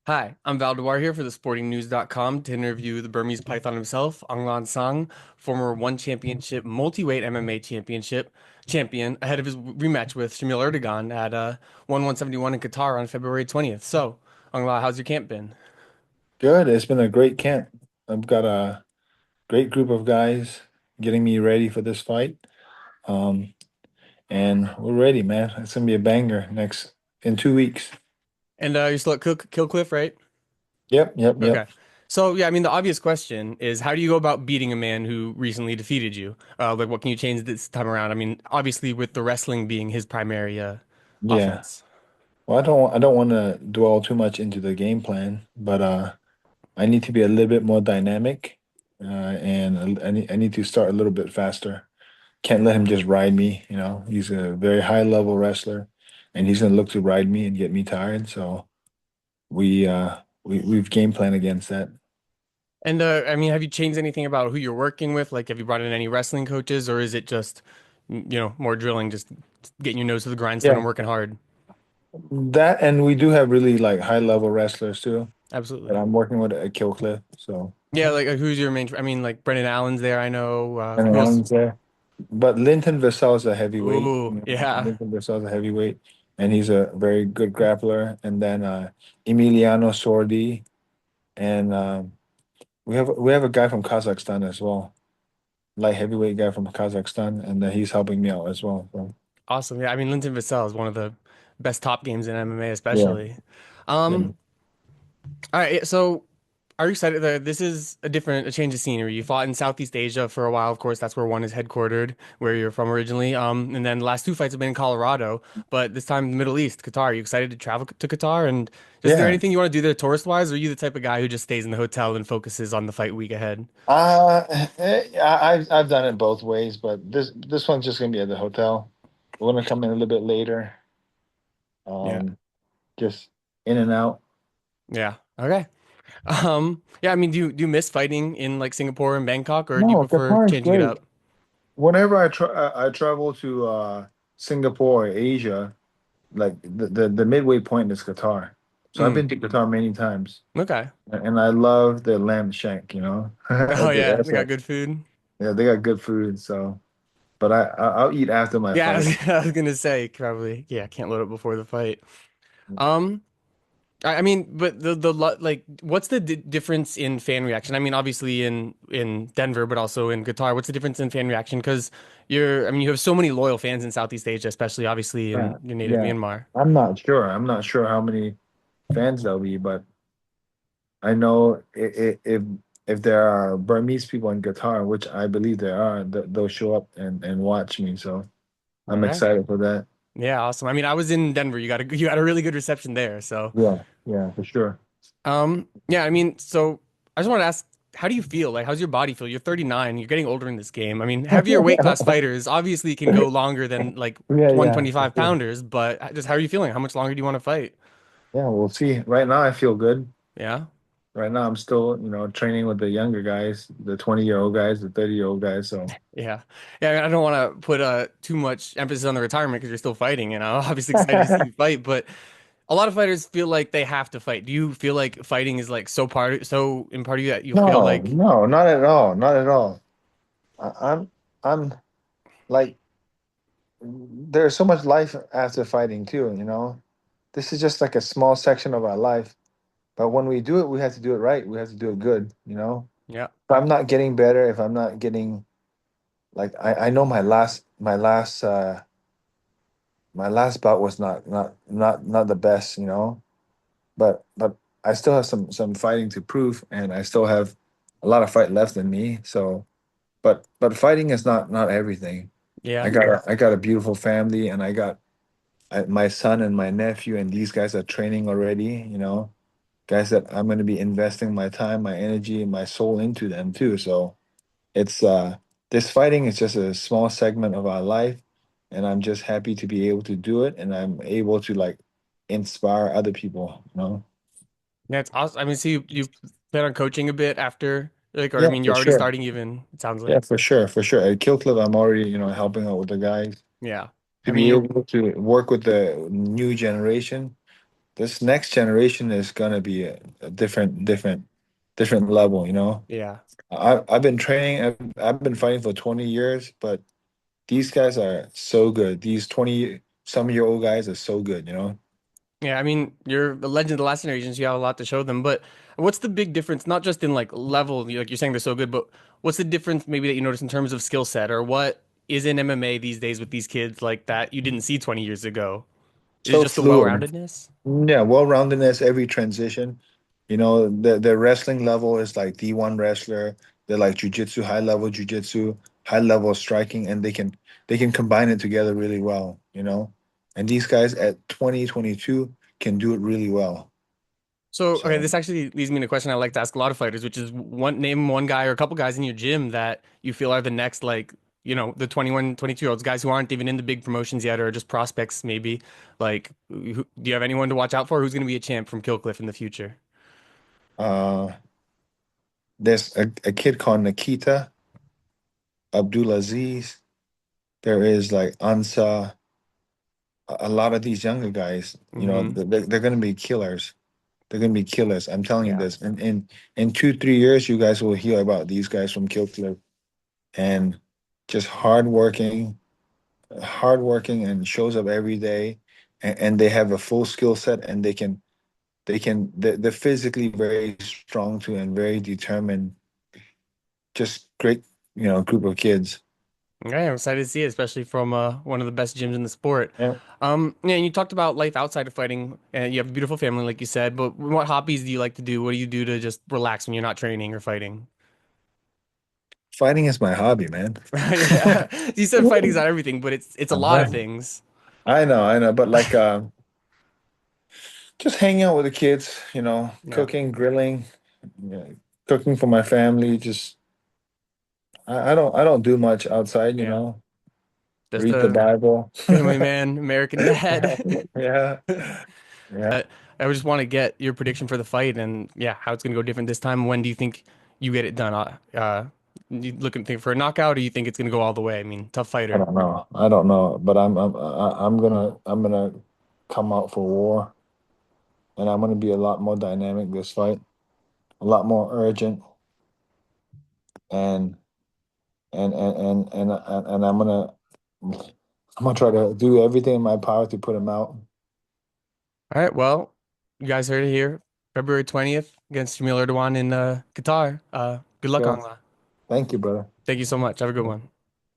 Hi, I'm Valdewar here for the sportingnews.com to interview the Burmese Python himself, Aung La N Sang, former one championship multi-weight MMA championship champion, ahead of his rematch with Shamil Erdogan at 171 in Qatar on February 20th. So, Aung La, how's your camp been? Good. It's been a great camp. I've got a great group of guys getting me ready for this fight. Um, and we're ready, man. It's gonna be a banger next in 2 weeks. And you're still at Killcliff, right? Yep, yep, Okay. yep. So, yeah, I mean, the obvious question is how do you go about beating a man who recently defeated you? Like, what can you change this time around? I mean, obviously, with the wrestling being his primary Yeah. offense. Well, I don't want to dwell too much into the game plan, but I need to be a little bit more dynamic, and I need to start a little bit faster. Can't let him just ride me. He's a very high level wrestler, and he's gonna look to ride me and get me tired. So we've game plan against that. And I mean, have you changed anything about who you're working with? Like, have you brought in any wrestling coaches, or is it just, more drilling, just getting your nose to the grindstone Yeah, and working hard? that and we do have really like high level wrestlers too that Absolutely. I'm working with at Kill Cliff. So Yeah, like who's your main? I mean, like Brendan Allen's there. I know. and Who else? Alan's there, but Linton Vassell's a heavyweight. Ooh, yeah. Linton Vassell's a heavyweight, and he's a very good grappler. And then Emiliano Sordi, and we have a guy from Kazakhstan as well, light heavyweight guy from Kazakhstan, and he's helping me out as well. So Awesome. Yeah, I mean, Linton Vassell is one of the best top games in MMA, yeah, especially. yeah. Um, all right, so are you excited that this is a change of scenery? You fought in Southeast Asia for a while, of course, that's where one is headquartered, where you're from originally. And then the last two fights have been in Colorado, but this time in the Middle East, Qatar. Are you excited to travel to Qatar? And is there Yeah. anything you want to do there tourist wise, or are you the type of guy who just stays in the hotel and focuses on the fight week ahead? I've done it both ways, but this one's just gonna be at the hotel. We're gonna come in a little bit later, Yeah. um, just in and out. Yeah. Okay. Yeah, I mean, do you miss fighting in like Singapore and Bangkok, or do you No, prefer Qatar is changing it great. up? Whenever I travel to Singapore or Asia, like the midway point is Qatar. So I've Mm, been to Qatar many times, okay. and I love the lamb shank. Oh yeah, That's they got like good food. yeah, they got good food. So, but I'll eat after my Yeah, I fight. was, I was gonna say probably. Yeah, can't load up before the fight. Um, I mean, but like, what's the di difference in fan reaction? I mean, obviously in Denver, but also in Qatar. What's the difference in fan reaction? Because I mean, you have so many loyal fans in Southeast Asia, especially obviously Yeah, in your native yeah. Myanmar. I'm not sure. I'm not sure how many fans there'll be, but I know if there are Burmese people in Qatar, which I believe there are, they'll show up and watch me. So I'm Okay. excited for that. Yeah, awesome. I mean, I was in Denver. You got a really good reception there. So, Yeah, yeah, for sure. yeah, I mean, so I just want to ask, how do you feel? Like, how's your body feel? You're 39. You're getting older in this game. I mean, heavier weight class fighters obviously can go longer than like Yeah, yeah, for 125 sure. pounders, but just how are you feeling? How much longer do you want to fight? Yeah, we'll see. Right now, I feel good. Yeah. Right now, I'm still, training with the younger guys, the 20-year-old guys, the 30-year-old guys. So Yeah. Yeah. I mean, I don't want to put too much emphasis on the retirement because you're still fighting, and I'm obviously excited to see you fight, but a lot of fighters feel like they have to fight. Do you feel like fighting is like so in part of you that you feel no, like, no, not at all, not at all. I'm like there's so much life after fighting too. This is just like a small section of our life. But when we do it, we have to do it right. We have to do it good. yeah, If I'm not getting better, if I'm not getting like I know my last bout was not the best. But I still have some fighting to prove, and I still have a lot of fight left in me. So but fighting is not everything. I yeah. got I got a beautiful family, and my son and my nephew, and these guys are training already. Guys that I'm going to be investing my time, my energy, and my soul into them too. So it's this fighting is just a small segment of our life, and I'm just happy to be able to do it, and I'm able to like inspire other people. Yeah, it's awesome. I mean, so you plan on coaching a bit after, like, or I Yeah, mean, for you're already sure. starting even, it sounds Yeah, like. for sure, for sure. At Kill Club, I'm already helping out with the guys Yeah. to I mean, be you're able to work with the new generation this next generation is gonna be a different level, you know. Yeah. I've been training, I've been fighting for 20 years, but these guys are so good. These 20 some year old guys are so good, you know. Yeah, I mean, you're a legend of the last generation, so you have a lot to show them. But what's the big difference, not just in like level, like you're saying they're so good, but what's the difference maybe that you notice in terms of skill set, or what is in MMA these days with these kids like that you didn't see 20 years ago? Is it So just the fluid. well-roundedness? Yeah, well-roundedness, every transition. You know, the wrestling level is like D1 wrestler. They're like jujitsu, high level jujitsu, high level striking, and they can combine it together really well, you know. And these guys at 20, 22 can do it really well. So, okay, So this actually leads me to a question I like to ask a lot of fighters, which is name one guy or a couple guys in your gym that you feel are the next, like, the 21, 22-year-olds, guys who aren't even in the big promotions yet or are just prospects, maybe. Like, do you have anyone to watch out for? Who's going to be a champ from Killcliff in the future? uh there's a kid called Nikita Abdulaziz. There is like Ansa, a lot of these younger guys, you know, Hmm. they're gonna be killers. They're gonna be killers. I'm telling you Yeah. this. In 2, 3 years, you guys will hear about these guys from Kill Clip and just hardworking and shows up every day, and they have a full skill set and they're physically very strong too and very determined. Just great, you know, group of kids. Okay, I'm excited to see it, especially from one of the best gyms in the sport. Yeah. Yeah, and you talked about life outside of fighting, and you have a beautiful family, like you said, but what hobbies do you like to do? What do you do to just relax when you're not training or fighting? Fighting is my hobby, man. Yeah. You said fighting's not everything, but it's a lot of Uh-huh. things. I know, but like just hanging out with the kids, you know, Yeah. cooking, grilling, yeah, cooking for my family. Just I don't do much outside, you Yeah. know. Just Read the a Bible. family man, American dad. Yeah, yeah. I, I would just want to get your prediction for the fight and yeah, how it's gonna go different this time. When do you think you get it done? You looking think for a knockout, or you think it's gonna go all the way? I mean, tough I fighter. don't know. I don't know, but I'm gonna come out for war, and I'm gonna be a lot more dynamic this fight, a lot more urgent, and and I'm gonna try to do everything in my power to put him out. All right, well, you guys heard it here. February 20th against Shamil Erdogan in Qatar. Good luck, Okay. Angla. Thank you, brother. Thank you so much. Have a good one.